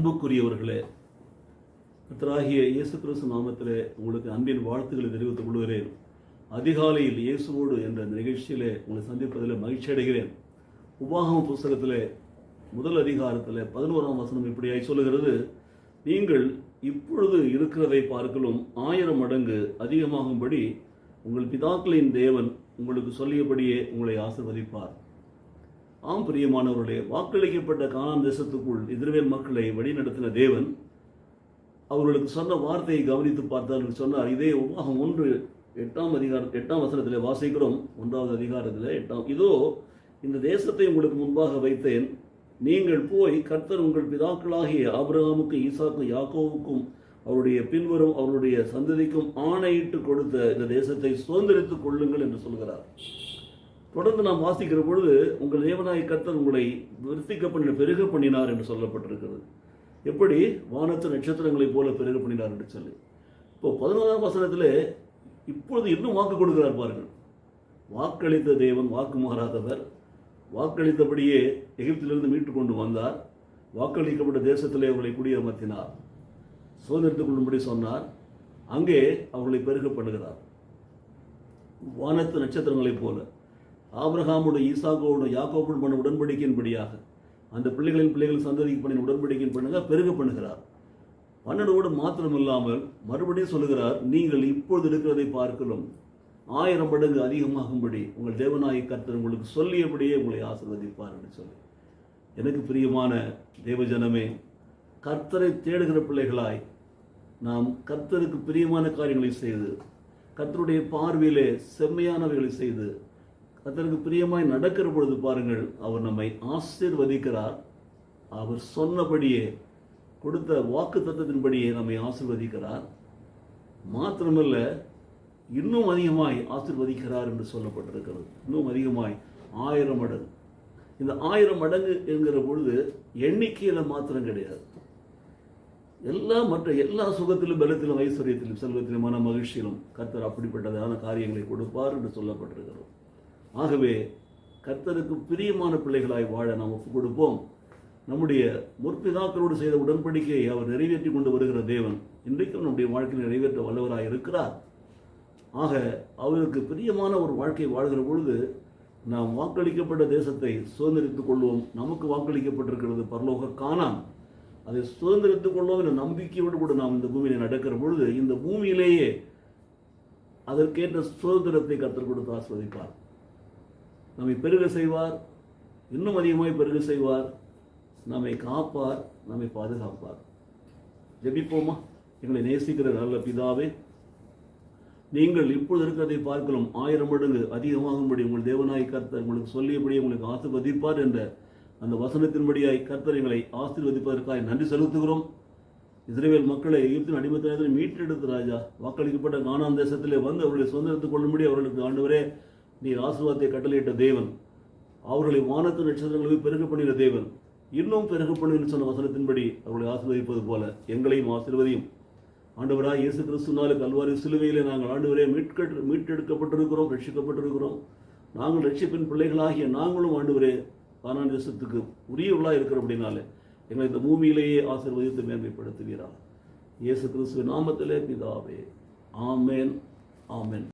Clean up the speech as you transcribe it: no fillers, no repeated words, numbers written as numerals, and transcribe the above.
அன்புக்குரியவர்களே, கர்த்தராகிய இயேசு கிறிஸ்து நாமத்திலே உங்களுக்கு அன்பின் வாழ்த்துக்களை தெரிவித்துக் கொள்கிறேன். அதிகாலையில் இயேசுவோடு என்ற நிகழ்ச்சியிலே உங்களை சந்திப்பதில் மகிழ்ச்சி அடைகிறேன். உபாகம புஸ்தகத்திலே முதல் அதிகாரத்தில் 11ஆம் வசனம் இப்படியாய் சொல்லுகிறது, நீங்கள் இப்பொழுது இருக்கிறதை பார்க்கலும் 1000 மடங்கு அதிகமாகும்படி உங்கள் பிதாக்களின் தேவன் உங்களுக்கு சொல்லியபடியே உங்களை ஆசீர்வதிப்பார். ஆம் பிரியமானவர்களே, வாக்களிக்கப்பட்ட கானான் தேசத்துக்குள் இஸ்ரவேல் மக்களை வழிநடத்தின தேவன் அவர்களுக்கு சொன்ன வார்த்தையை கவனித்து பார்த்தால் சொன்னார். இதே உபாகம் 8ஆம் வசனத்தில் வாசிக்கிறோம். 1வது அதிகாரத்தில் இதோ இந்த தேசத்தை உங்களுக்கு முன்பாக வைத்தேன், நீங்கள் போய் கர்த்தர் உங்கள் பிதாக்களாகிய ஆபிரகாமுக்கு ஈசாக்கு யாக்கோவுக்கும் அவருடைய பின்வரும் அவருடைய சந்ததிக்கும் ஆணையிட்டு கொடுத்த இந்த தேசத்தை சுதந்திரித்துக் கொள்ளுங்கள் என்று சொல்கிறார். தொடர்ந்து நாம் வாசிக்கிற பொழுது உங்கள் தேவனாய் கர்த்தர் உங்களை விருத்திக்க பண்ண பெருக பண்ணினார் என்று சொல்லப்பட்டிருக்கிறது. எப்படி வானத்து நட்சத்திரங்களைப் போல பெருக பண்ணினார் என்று சொல்லி இப்போ 11ஆம் வசனத்தில் இப்பொழுது இன்னும் வாக்கு கொடுக்கிறார் பாருங்கள். வாக்களித்த தேவன் வாக்கு மாறாதவர். வாக்களித்தபடியே எகிப்திலிருந்து மீட்டு கொண்டு வந்தார். வாக்களிக்கப்பட்ட தேசத்திலே அவர்களை குடியமர்த்தினார், சுதந்திரத்துக் கொள்ளும்படி சொன்னார். அங்கே அவர்களை பெருக பண்ணுகிறார். வானத்து நட்சத்திரங்களைப் போல ஆபிரகாமோடு ஈசாக்கோடு யாக்கோபோடு பண்ண உடன்படிக்கையின்படியாக அந்த பிள்ளைகளின் சந்ததிக்கு பண்ணின உடன்படிக்கையின் பண்ணுங்க பெருக பண்ணுகிறார். 12 மாத்திரமில்லாமல் மறுபடியும் சொல்லுகிறார், நீங்கள் இப்பொழுது இருக்கிறதை பார்க்கலும் 1000 மடங்கு அதிகமாகும்படி உங்கள் தேவனாய் கர்த்தர் உங்களுக்கு சொல்லியபடியே உங்களை ஆசீர்வதிப்பார் என்று சொல்லி. எனக்கு பிரியமான தேவஜனமே, கர்த்தரை தேடுகிற பிள்ளைகளாய் நாம் கர்த்தருக்கு பிரியமான காரியங்களை செய்து கர்த்தருடைய பார்வையிலே செம்மையானவைகளை செய்து கர்த்தருக்கு பிரியமாய் நடக்கிற பொழுது பாருங்கள், அவர் நம்மை ஆசீர்வதிக்கிறார். அவர் சொன்னபடியே கொடுத்த வாக்கு தத்தத்தின்படியே நம்மை ஆசீர்வதிக்கிறார். மாத்திரமல்ல, இன்னும் அதிகமாய் ஆசீர்வதிக்கிறார் என்று சொல்லப்பட்டிருக்கிறது. இன்னும் அதிகமாய் 1000 மடங்கு. இந்த 1000 மடங்கு என்கிற பொழுது எண்ணிக்கையில் மாத்திரம் கிடையாது. மற்ற எல்லா சுகத்திலும் பலத்திலும் ஐஸ்வர்யத்திலும் செல்வத்திலும் மன மகிழ்ச்சியிலும் கர்த்தர் அப்படிப்பட்டதான காரியங்களை கொடுப்பார் என்று சொல்லப்பட்டிருக்கிறது. ஆகவே கர்த்தருக்கு பிரியமான பிள்ளைகளாய் வாழ நாம் ஒப்புக் கொடுப்போம். நம்முடைய முற்பிதாக்களோடு செய்த உடன்படிக்கையை அவர் நிறைவேற்றி கொண்டு வருகிற தேவன் இன்றைக்கும் நம்முடைய வாழ்க்கையை நிறைவேற்ற வல்லவராய் இருக்கிறார். ஆக அவருக்கு பிரியமான ஒரு வாழ்க்கை வாழ்கிற பொழுது நாம் வாக்களிக்கப்பட்ட தேசத்தை சுதந்திரித்துக் கொள்வோம். நமக்கு வாக்களிக்கப்பட்டிருக்கிறது பரலோக கானான். அதை சுதந்திரித்துக் கொள்வோம் என்ற நம்பிக்கையோடு கூட நாம் இந்த பூமியில நடக்கிற பொழுது இந்த பூமியிலேயே அதற்கேற்ற சுதந்திரத்தை கர்த்தர் கொடுத்து ஆசீர்வதிப்பார். நம்மை பெருக செய்வார், இன்னும் அதிகமாய் பெருக செய்வார், நம்மை காப்பார், நம்மை பாதுகாப்பார். ஜெபிப்போமா? எங்களை நேசிக்கிற நல்ல பிதாவே, நீங்கள் இப்பொழுது இருக்கிறதை பார்க்கலாம் 1000 மடங்கு அதிகமாகும்படி உங்கள் தேவனாய் கர்த்தர் உங்களுக்கு சொல்லியபடி உங்களுக்கு ஆசீர்வதிப்பார் என்ற அந்த வசனத்தின்படியாய் கர்த்தர் எங்களை ஆசீர்வதிப்பதற்காக நன்றி செலுத்துகிறோம். இஸ்ரவேல் மக்களை எகிப்தின் அடிமைத்தனத்தில் மீட்டெடுத்து ராஜா வாக்களிக்கப்பட்ட கானான் தேசத்திலே வந்து அவர்களை சுதந்திரத்துக் கொள்ளும்படி அவர்களுக்கு ஆண்டவரே நீர் ஆசீர்வாதத்தை கட்டளையிட்ட தேவன், அவர்களை வானத்து நட்சத்திரங்களை பெருக பண்ணின தேவன், இன்னும் பெருக பண்ணுன்னு சொன்ன வசனத்தின்படி அவர்களை ஆசீர்வதிப்பது போல எங்களையும் ஆசீர்வதியும். ஆண்டவராய் இயேசு கிறிஸ்துவினாலே கல்வாரி சிலுவையிலே நாங்கள் ஆண்டவரே மீட்டெடுக்கப்பட்டிருக்கிறோம், ரட்சிக்கப்பட்டிருக்கிறோம். நாங்கள் ரட்சிப்பின் பிள்ளைகளாகிய நாங்களும் ஆண்டவரே கானான் தேசத்துக்கு உரியவர்களாக இருக்கிற அப்படின்னாலே எங்களை இந்த பூமியிலேயே ஆசீர்வதித்து மேன்மைப்படுத்துவீராக. இயேசு கிறிஸ்துவின் நாமத்திலே பிதாவே, ஆமென், ஆமென்.